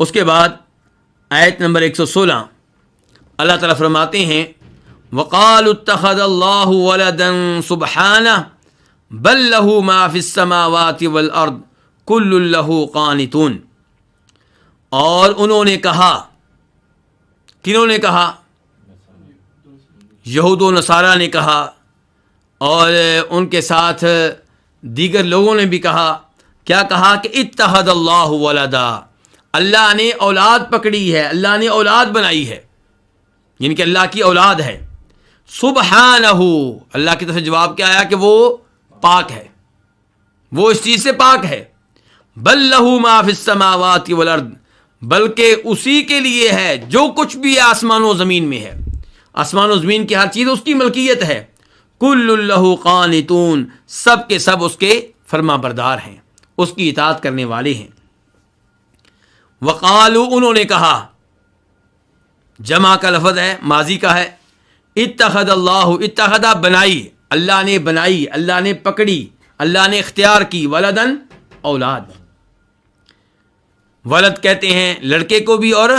اس کے بعد آیت نمبر 116 اللہ تعالیٰ فرماتے ہیں وَقَالُوا اتَّخَذَ اللَّهُ وَلَدًا سُبْحَانَهُ بَل لَّهُ مَا فِي السَّمَاوَاتِ وَالْأَرْضِ كُلٌّ لَّهُ قَانِتُونَ. اور انہوں نے کہا، کنہوں نے کہا؟ یہود و نصارہ نے کہا، اور ان کے ساتھ دیگر لوگوں نے بھی کہا. کیا کہا؟ کہ اتخذ اللہ ولدا، اللہ نے اولاد پکڑی ہے، اللہ نے اولاد بنائی ہے، یعنی کہ اللہ کی اولاد ہے. سبحانہ، اللہ کی طرف سے جواب کیا آیا کہ وہ پاک ہے، وہ اس چیز سے پاک ہے. بل لہ ما فی السماوات والارض، بلکہ اسی کے لیے ہے جو کچھ بھی آسمان و زمین میں ہے، آسمان و زمین کی ہر چیز اس کی ملکیت ہے. کل لہ قانتون، سب کے سب اس کے فرما بردار ہیں، اس کی اطاعت کرنے والے ہیں. وقالو، انہوں نے کہا، جمع کا لفظ ہے، ماضی کا ہے. اتخذ اللہ، اتخذ بنائی، اللہ نے بنائی، اللہ نے پکڑی، اللہ نے اختیار کی، ولدن اولاد. ولد کہتے ہیں لڑکے کو بھی اور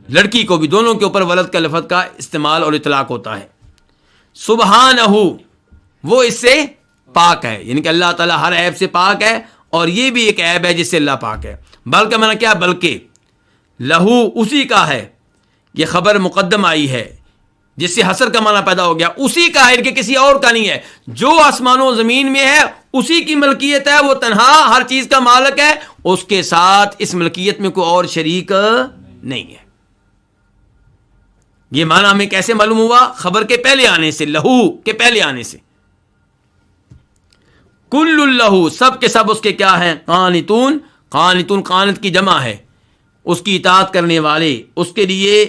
لڑکی کو بھی، دونوں کے اوپر ولد کا لفظ کا استعمال اور اطلاق ہوتا ہے. سبحانہ، وہ اس سے پاک ہے، یعنی کہ اللہ تعالیٰ ہر عیب سے پاک ہے، اور یہ بھی ایک عیب ہے جس سے اللہ پاک ہے. بلکہ میں نے کیا، بلکہ لہو اسی کا ہے، یہ خبر مقدم آئی ہے جس سے حصر کا معنی پیدا ہو گیا. اسی کا ہے کہ کسی اور کا نہیں ہے. جو آسمان و زمین میں ہے اسی کی ملکیت ہے، وہ تنہا ہر چیز کا مالک ہے، اس کے ساتھ اس ملکیت میں کوئی اور شریک نہیں ہے. یہ معنی ہمیں کیسے معلوم ہوا؟ خبر کے پہلے آنے سے، لہو کے پہلے آنے سے. کل لہو، سب کے سب اس کے کیا ہیں؟ قانتون. قانتون قانت کی جمع ہے، اس کی اطاعت کرنے والے، اس کے لیے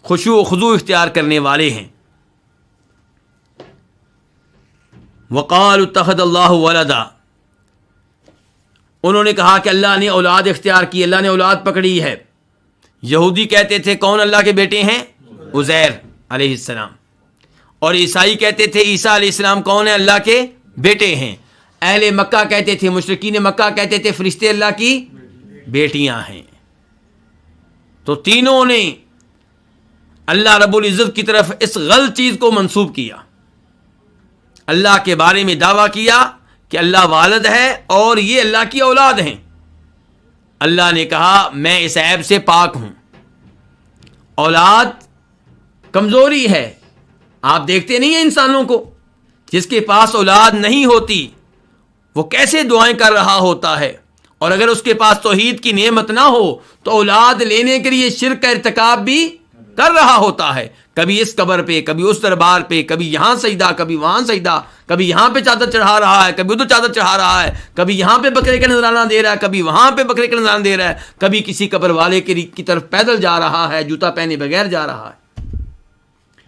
خشوع و خضوع اختیار کرنے والے ہیں. وقالوا اتخذ اللہ ولدا، انہوں نے کہا کہ اللہ نے اولاد اختیار کی، اللہ نے اولاد پکڑی ہے. یہودی کہتے تھے کون اللہ کے بیٹے ہیں؟ عزیر علیہ السلام. اور عیسائی کہتے تھے عیسیٰ علیہ السلام کون ہیں؟ اللہ کے بیٹے ہیں. اہل مکہ کہتے تھے، مشرکین مکہ کہتے تھے فرشتے اللہ کی بیٹیاں ہیں. تو تینوں نے اللہ رب العزت کی طرف اس غلط چیز کو منسوب کیا. اللہ کے بارے میں دعویٰ کیا کہ اللہ والد ہے اور یہ اللہ کی اولاد ہیں. اللہ نے کہا میں اس عیب سے پاک ہوں. اولاد کمزوری ہے. آپ دیکھتے نہیں ہیں انسانوں کو، جس کے پاس اولاد نہیں ہوتی وہ کیسے دعائیں کر رہا ہوتا ہے، اور اگر اس کے پاس توحید کی نعمت نہ ہو تو اولاد لینے کے لیے شرک کا ارتکاب بھی کر رہا ہوتا ہے. کبھی اس قبر پہ، کبھی اس دربار پہ، کبھی یہاں سجدہ، کبھی وہاں سجدہ، کبھی یہاں پہ چادر چڑھا رہا ہے، کبھی ادھر چادر چڑھا رہا ہے، کبھی یہاں پہ بکرے کا نذرانہ دے رہا ہے، کبھی وہاں پہ بکرے کا نذرانہ دے رہا ہے، کبھی کسی قبر والے کی طرف پیدل جا رہا ہے، جوتا پہنے بغیر جا رہا ہے.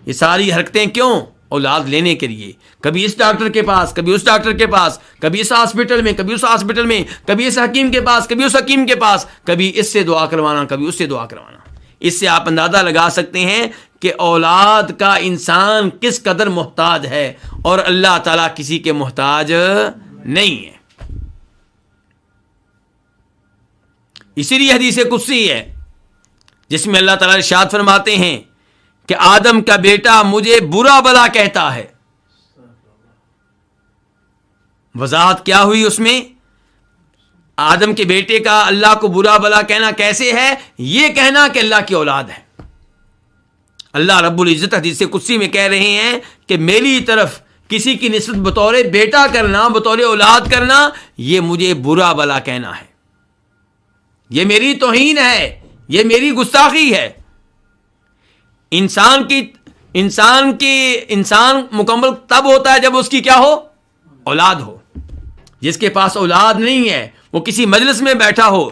یہ ساری حرکتیں کیوں؟ اولاد لینے کے لیے. کبھی اس ڈاکٹر کے پاس، کبھی اس ڈاکٹر کے پاس، کبھی اس ہاسپٹل میں، کبھی اس ہاسپٹل میں، کبھی اس حکیم کے پاس، کبھی اس حکیم کے پاس، کبھی اس سے دعا کروانا، کبھی اس سے دعا کروانا. اس سے آپ اندازہ لگا سکتے ہیں کہ اولاد کا انسان کس قدر محتاج ہے، اور اللہ تعالیٰ کسی کے محتاج نہیں ہے. اسی لیے حدیث قدسی ہے جس میں اللہ تعالیٰ ارشاد فرماتے ہیں کہ آدم کا بیٹا مجھے برا بلا کہتا ہے. وضاحت کیا ہوئی اس میں؟ آدم کے بیٹے کا اللہ کو برا بلا کہنا کیسے ہے؟ یہ کہنا کہ اللہ کی اولاد ہے. اللہ رب العزت حدیث قدسی میں کہہ رہے ہیں کہ میری طرف کسی کی نسبت بطور بیٹا کرنا، بطور اولاد کرنا، یہ مجھے برا بلا کہنا ہے، یہ میری توہین ہے، یہ میری گستاخی ہے. انسان مکمل تب ہوتا ہے جب اس کی کیا ہو؟ اولاد ہو. جس کے پاس اولاد نہیں ہے وہ کسی مجلس میں بیٹھا ہو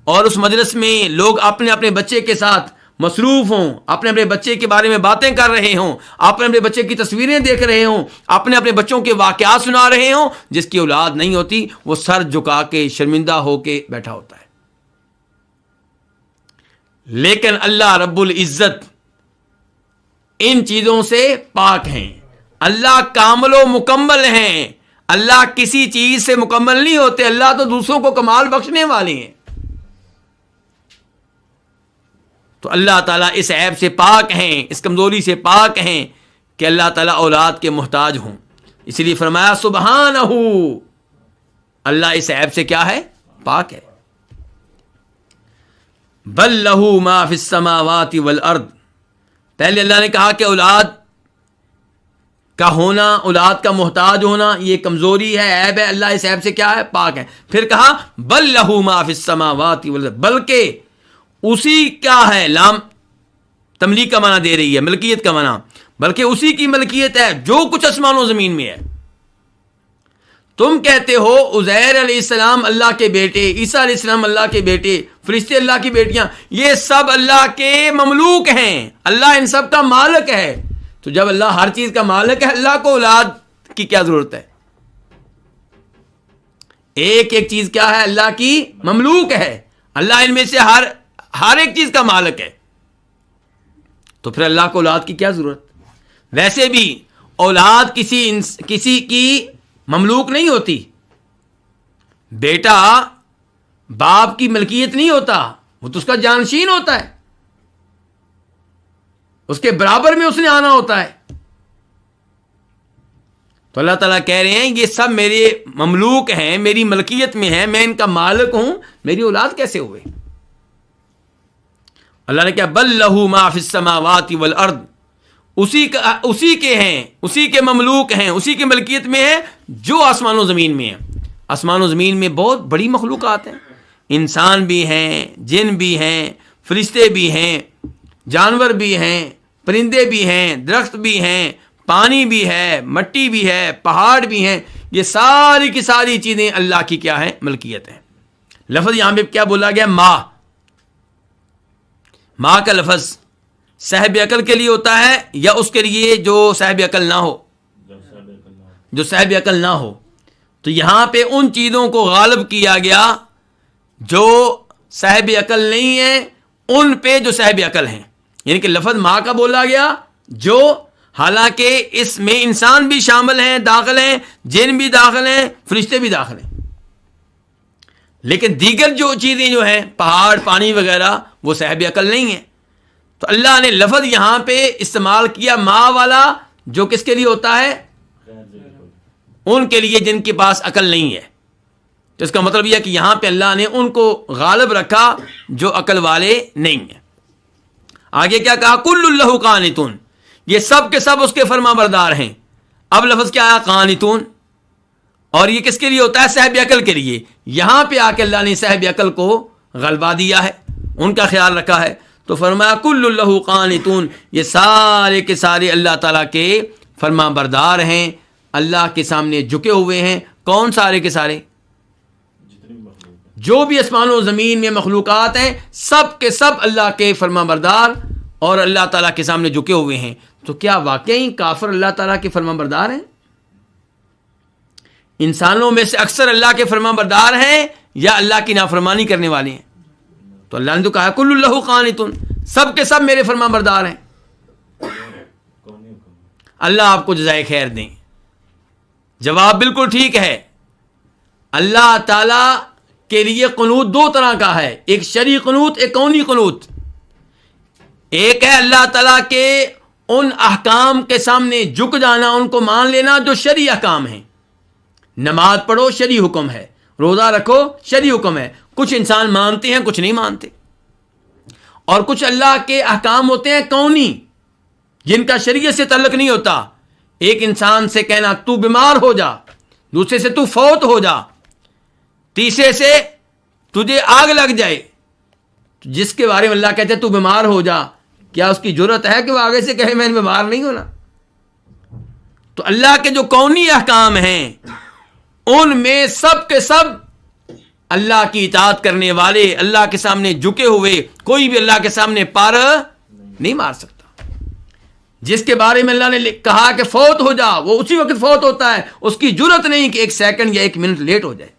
اور اس مجلس میں لوگ اپنے اپنے بچے کے ساتھ مصروف ہوں، اپنے اپنے بچے کے بارے میں باتیں کر رہے ہوں، اپنے اپنے بچے کی تصویریں دیکھ رہے ہوں، اپنے اپنے بچوں کے واقعات سنا رہے ہوں. جس کی اولاد نہیں ہوتی وہ سر جھکا کے شرمندہ ہو کے بیٹھا ہوتا ہے. لیکن اللہ رب العزت ان چیزوں سے پاک ہیں. اللہ کامل و مکمل ہیں. اللہ کسی چیز سے مکمل نہیں ہوتے. اللہ تو دوسروں کو کمال بخشنے والے ہیں. تو اللہ تعالیٰ اس عیب سے پاک ہیں, اس کمزوری سے پاک ہیں کہ اللہ تعالیٰ اولاد کے محتاج ہوں. اس لیے فرمایا سبحانہ, اللہ اس عیب سے کیا ہے, پاک ہے. بل لہ ما فی السماوات والارض, پہلے اللہ نے کہا کہ اولاد کا ہونا, اولاد کا محتاج ہونا یہ کمزوری ہے, عیب ہے. اللہ اس عیب سے کیا ہے, پاک ہے. پھر کہا بل لہ ما فی السماوات والارض, بلکہ اسی کا ہے, لام تملیک کا معنی دے رہی ہے, ملکیت کا معنی, بلکہ اسی کی ملکیت ہے جو کچھ آسمان و زمین میں ہے. تم کہتے ہو عزیر علیہ السلام اللہ کے بیٹے, عیسیٰ علیہ السلام اللہ کے بیٹے, فرشتے اللہ کی بیٹیاں, یہ سب اللہ کے مملوک ہیں, اللہ ان سب کا مالک ہے. تو جب اللہ ہر چیز کا مالک ہے, اللہ کو اولاد کی کیا ضرورت ہے؟ ایک ایک چیز کیا ہے, اللہ کی مملوک ہے. اللہ ان میں سے ہر ایک چیز کا مالک ہے, تو پھر اللہ کو اولاد کی کیا ضرورت؟ ویسے بھی اولاد کسی کی مملوک نہیں ہوتی. بیٹا باپ کی ملکیت نہیں ہوتا, وہ تو اس کا جانشین ہوتا ہے, اس کے برابر میں اس نے آنا ہوتا ہے. تو اللہ تعالیٰ کہہ رہے ہیں یہ سب میرے مملوک ہیں, میری ملکیت میں ہیں, میں ان کا مالک ہوں, میری اولاد کیسے ہوئے؟ اللہ نے کہا بل لہ ما فی السماوات والارض, اسی کے ہیں, اسی کے مملوک ہیں, اسی کی ملکیت میں ہیں جو آسمان و زمین میں ہیں. آسمان و زمین میں بہت بڑی مخلوقات ہیں, انسان بھی ہیں, جن بھی ہیں, فرشتے بھی ہیں, جانور بھی ہیں, پرندے بھی ہیں, درخت بھی ہیں, پانی بھی ہے, مٹی بھی ہے, پہاڑ بھی ہیں. یہ ساری کی ساری چیزیں اللہ کی کیا ہیں, ملکیت ہیں. لفظ یہاں پہ کیا بولا گیا, ماں کا لفظ صاحب عقل کے لیے ہوتا ہے یا اس کے لیے جو صاحب عقل نہ ہو؟ جو صاحب عقل نہ ہو. تو یہاں پہ ان چیزوں کو غالب کیا گیا جو صاحب عقل نہیں ہیں ان پہ جو صاحب عقل ہیں. یعنی کہ لفظ ماں کا بولا گیا جو, حالانکہ اس میں انسان بھی شامل ہیں, داخل ہیں, جن بھی داخل ہیں, فرشتے بھی داخل ہیں, لیکن دیگر جو چیزیں جو ہیں پہاڑ, پانی وغیرہ, وہ صاحب عقل نہیں ہیں. تو اللہ نے لفظ یہاں پہ استعمال کیا ماں والا, جو کس کے لیے ہوتا ہے, ان کے لیے جن کے پاس عقل نہیں ہے. تو اس کا مطلب یہ ہے کہ یہاں پہ اللہ نے ان کو غالب رکھا جو عقل والے نہیں ہیں. آگے کیا کہا, کل اللہ قانتون, یہ سب کے سب اس کے فرما بردار ہیں. اب لفظ کیا آیا, قانتون, اور یہ کس کے لیے ہوتا ہے, صاحب عقل کے لیے. یہاں پہ آ کے اللہ نے صاحب عقل کو غلبہ دیا ہے, ان کا خیال رکھا ہے. تو فرمایا کل اللہ قانتون, یہ سارے کے سارے اللہ تعالیٰ کے فرما بردار ہیں, اللہ کے سامنے جھکے ہوئے ہیں. کون سارے کے سارے؟ جو بھی آسمان و زمین میں مخلوقات ہیں سب کے سب اللہ کے فرما بردار اور اللہ تعالیٰ کے سامنے جھکے ہوئے ہیں. تو کیا واقعی کافر اللہ تعالیٰ کے فرما بردار ہیں؟ انسانوں میں سے اکثر اللہ کے فرما بردار ہیں یا اللہ کی نافرمانی کرنے والے ہیں؟ تو اللہ نے تو کہا کل اللہ قانتون, سب کے سب میرے فرما بردار ہیں. اللہ آپ کو جزائے خیر دیں. جواب بالکل ٹھیک ہے. اللہ تعالی کے لیے قنوت دو طرح کا ہے, ایک شرعی قنوت, ایک کونی قنوت. ایک ہے اللہ تعالیٰ کے ان احکام کے سامنے جھک جانا, ان کو مان لینا جو شرعی احکام ہیں. نماز پڑھو شرعی حکم ہے, روزہ رکھو شرعی حکم ہے. کچھ انسان مانتے ہیں, کچھ نہیں مانتے. اور کچھ اللہ کے احکام ہوتے ہیں کونی, جن کا شریعت سے تعلق نہیں ہوتا. ایک انسان سے کہنا تو بیمار ہو جا, دوسرے سے تو فوت ہو جا, تیسرے سے تجھے آگ لگ جائے. جس کے بارے میں اللہ کہتے ہیں تو بیمار ہو جا, کیا اس کی جرت ہے کہ وہ آگے سے کہے میں بیمار نہیں ہونا؟ تو اللہ کے جو کونی احکام ہیں ان میں سب کے سب اللہ کی اطاعت کرنے والے, اللہ کے سامنے جھکے ہوئے, کوئی بھی اللہ کے سامنے پار نہیں مار سکتا. جس کے بارے میں اللہ نے کہا کہ فوت ہو جا, وہ اسی وقت فوت ہوتا ہے, اس کی جرت نہیں کہ ایک سیکنڈ یا ایک منٹ لیٹ ہو جائے.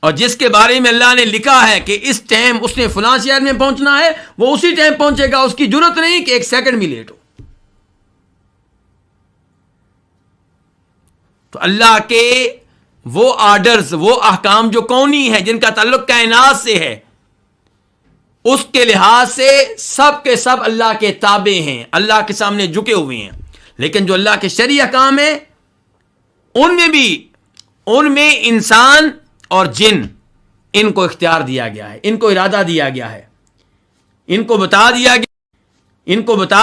اور جس کے بارے میں اللہ نے لکھا ہے کہ اس ٹائم اس نے فلاں شہر میں پہنچنا ہے, وہ اسی ٹائم پہنچے گا, اس کی جرت نہیں کہ ایک سیکنڈ بھی لیٹ ہو. تو اللہ کے وہ آرڈرز, وہ احکام جو کونی ہیں, جن کا تعلق کائنات سے ہے, اس کے لحاظ سے سب کے سب اللہ کے تابع ہیں، اللہ کے سامنے جھکے ہوئے ہیں، لیکن جو اللہ کے شرعی احکام ہیں ان میں انسان اور جن، ان کو اختیار دیا گیا ہے، ان کو ارادہ دیا گیا ہے، ان کو بتا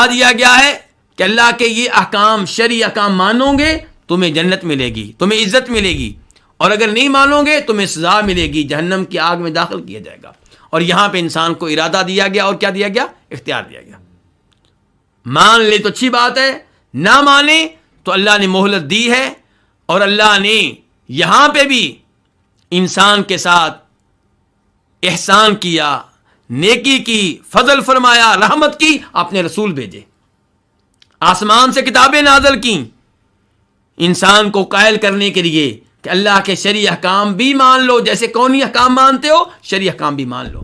دیا گیا ہے کہ اللہ کے یہ احکام، شرعی احکام مانو گے تمہیں جنت ملے گی، تمہیں عزت ملے گی، اور اگر نہیں مانو گے تمہیں سزا ملے گی، جہنم کی آگ میں داخل کیا جائے گا۔ اور یہاں پہ انسان کو ارادہ دیا گیا اور کیا دیا گیا؟ اختیار دیا گیا۔ مان لے تو اچھی بات ہے، نہ مانے تو اللہ نے مہلت دی ہے، اور اللہ نے یہاں پہ بھی انسان کے ساتھ احسان کیا، نیکی کی، فضل فرمایا، رحمت کی، اپنے رسول بھیجے، آسمان سے کتابیں نازل کی انسان کو قائل کرنے کے لیے کہ اللہ کے شرعی احکام بھی مان لو، جیسے کونی احکام مانتے ہو شرعی احکام بھی مان لو،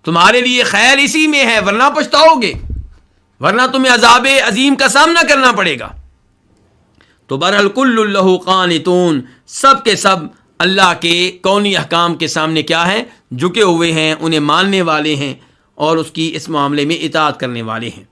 تمہارے لیے خیر اسی میں ہے، ورنہ پچھتاؤ گے، ورنہ تمہیں عذاب عظیم کا سامنا کرنا پڑے گا۔ تو بہرحال کل اللہ قانتون، سب کے سب اللہ کے کونی احکام کے سامنے کیا ہیں؟ جھکے ہوئے ہیں، انہیں ماننے والے ہیں، اور اس کی اس معاملے میں اطاعت کرنے والے ہیں۔